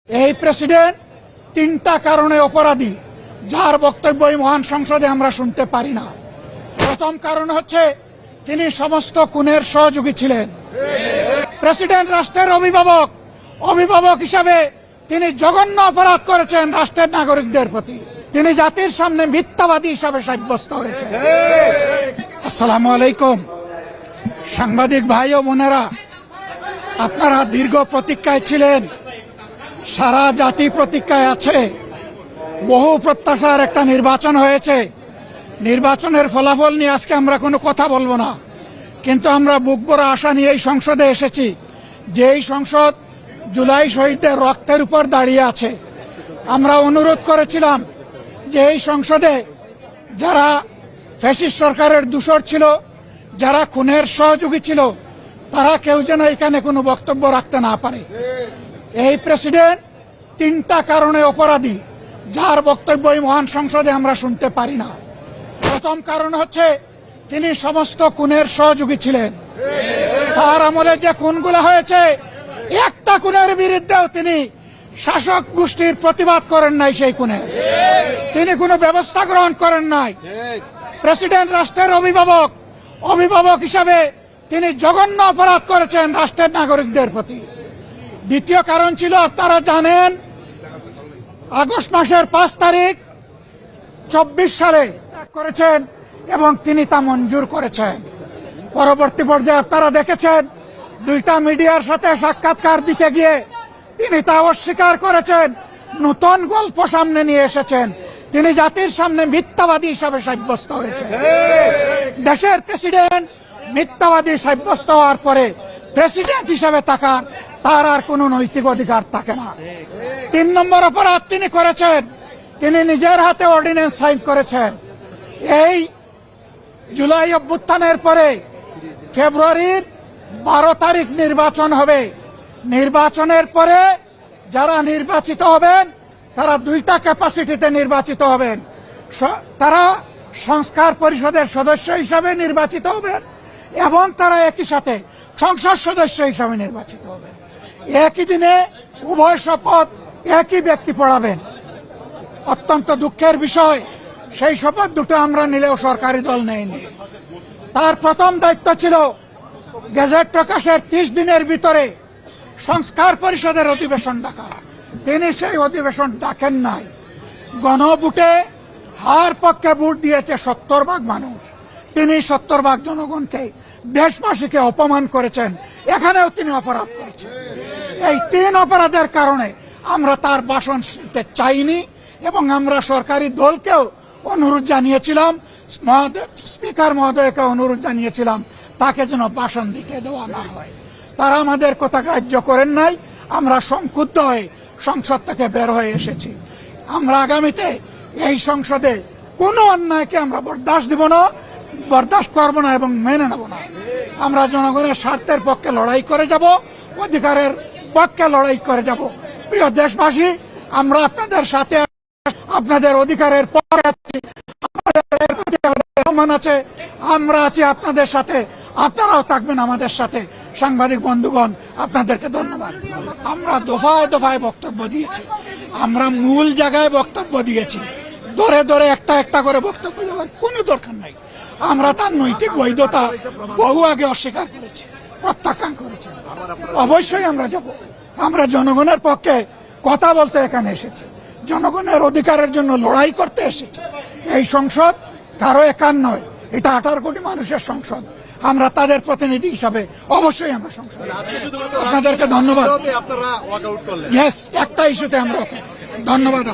এই প্রেসিডেন্ট তিনটা কারণে অপরাধী, যার বক্তব্য এই মহান সংসদে আমরা শুনতে পারি না। প্রথম কারণ হচ্ছে তিনি সমস্ত খুনের সহযোগী ছিলেন। প্রেসিডেন্ট রাষ্ট্রের অভিভাবক হিসাবে তিনি জঘন্য অপরাধ করেছেন রাষ্ট্রের নাগরিকদের প্রতি। তিনি জাতির সামনে মিথ্যাবাদী হিসাবে সাব্যস্ত হয়েছেন। আসসালামু আলাইকুম। সাংবাদিক ভাই ও বোনেরা, আপনারা দীর্ঘ প্রতীক্ষায় ছিলেন, সারা জাতি প্রতীক্ষায় আছে। বহু প্রত্যাশার একটা নির্বাচন হয়েছে। নির্বাচনের ফলাফল নিয়ে আজকে আমরা কোনো কথা বলবো না, কিন্তু আমরা বুক ভরা আশা নিয়ে এই সংসদে এসেছি। যেই সংসদ জুলাই শহীদদের রক্তের উপর দাঁড়িয়ে আছে। আমরা অনুরোধ করেছিলাম যে এই সংসদে যারা ফ্যাসিস্ট সরকারের দূষর ছিল, যারা খুনের সহযোগী ছিল, তারা কেউ যেন এখানে কোনো বক্তব্য রাখতে না পারে। এই প্রেসিডেন্ট তিনটা কারণে অপরাধী, যার বক্তব্য এই মহান সংসদে আমরা শুনতে পারি না। প্রথম কারণ হচ্ছে তিনি সমস্ত খুনের সহযোগী ছিলেন। তার আমলে যে খুনগুলো হয়েছে, একটা খুনের বিরুদ্ধেও তিনি শাসক গোষ্ঠীর প্রতিবাদ করেন নাই। সেই খুনে তিনি কোনো ব্যবস্থা গ্রহণ করেন নাই। প্রেসিডেন্ট রাষ্ট্রের অভিভাবক হিসাবে তিনি জঘন্য অপরাধ করেছেন রাষ্ট্রের নাগরিকদের প্রতি। দ্বিতীয় কারণ ছিল, আপনারা জানেন, আগস্ট মাসের 5 তারিখ 24 সালে করেছেন এবং তিনি তা মঞ্জুর করেছেন। পরবর্তী পর্যায়ে আপনারা দেখেছেন, দুইটা মিডিয়ার সাথে সাক্ষাৎকার দিতে গিয়ে তিনি তা অস্বীকার করেছেন, নতুন গল্প সামনে নিয়ে এসেছেন। তিনি জাতির সামনে মিথ্যাবাদী হিসাবে সাব্যস্ত হয়েছেন। দেশের প্রেসিডেন্ট মিথ্যাবাদী সাব্যস্ত হওয়ার পরে প্রেসিডেন্ট হিসাবে থাকার তার আর কোনো নৈতিক অধিকার থাকে না। 3 নম্বর অপরাধ তিনি করেছেন, তিনি নিজের হাতে অর্ডিন্যান্স সাইন করেছেন। এই জুলাই অভ্যুত্থানের পরে ফেব্রুয়ারির 12 তারিখ নির্বাচন হবে। নির্বাচনের পরে যারা নির্বাচিত হবেন তারা 2টা ক্যাপাসিটিতে নির্বাচিত হবেন। তারা সংস্কার পরিষদের সদস্য হিসাবে নির্বাচিত হবেন এবং তারা একই সাথে সংসদ সদস্য হিসাবে নির্বাচিত হবেন। একই দিনে উভয় শপথ একই ব্যক্তি পড়াবেন। অত্যন্ত দুঃখের বিষয়, সেই শপথ দুটো আমরা নিলেও সরকারি দল নেয়নি। তার প্রথম দায়িত্ব ছিল গেজেট প্রকাশের 30 দিনের ভিতরে সংস্কার পরিষদের অধিবেশন ডাকা। তিনি সেই অধিবেশন ডাকেন নাই। গণভোটে হার পক্ষে ভোট দিয়েছে 70% মানুষ। তিনি 70% জনগণকে, দেশবাসীকে অপমান করেছেন। এখানেও তিনি অপরাধ করেছেন। এই 3 অপরাধের কারণে আমরা তার ভাষণ শুনতে চাইনি এবং আমরা সরকারি দলকেও অনুরোধ জানিয়েছিলাম, স্পিকার মহোদয়কে অনুরোধ জানিয়েছিলাম তাকে যেন ভাষণ দিতে দেওয়া না হয়। তারা আমাদের কথা গ্রাহ্য করেন নাই। আমরা সংক্ষুব্ধ হয়ে সংসদ থেকে বের হয়ে এসেছি। আমরা আগামীতে এই সংসদে কোনো অন্যায়কে আমরা বরদাস্ত করব না এবং মেনে নেব না। আমরা জনগণের স্বার্থের পক্ষে লড়াই করে যাব, অধিকারের পক্ষে লড়াই করে যাব। প্রিয় দেশবাসী, আমরা আপনাদের সাথে, আপনাদের অধিকারের পক্ষে আছি, সম্মান আছে, আমরা আছি আপনাদের সাথে, আপনারাও থাকবেন আমাদের সাথে। সাংবাদিক বন্ধুগণ, আপনাদেরকে ধন্যবাদ। আমরা দফায় দফায় বক্তব্য দিয়েছি, আমরা মূল জায়গায় বক্তব্য দিয়েছি। ধরে ধরে একটা করে বক্তব্য দেওয়ার কোনো দরকার নাই। আমরা তার নৈতিক বৈধতা বহু আগে অস্বীকার করেছি, প্রত্যাখ্যান করেছি। অবশ্যই আমরা যাব। আমরা জনগণের পক্ষে কথা বলতে এখানে এসেছি, জনগণের অধিকারের জন্য লড়াই করতে এসেছি। এই সংসদ কারো একার নয়, এটা 18 কোটি মানুষের সংসদ। আমরা তাদের প্রতিনিধি হিসাবে অবশ্যই আমরা সংসদ। আপনাদেরকে ধন্যবাদ। একটা ইস্যুতে আমরা ধন্যবাদ।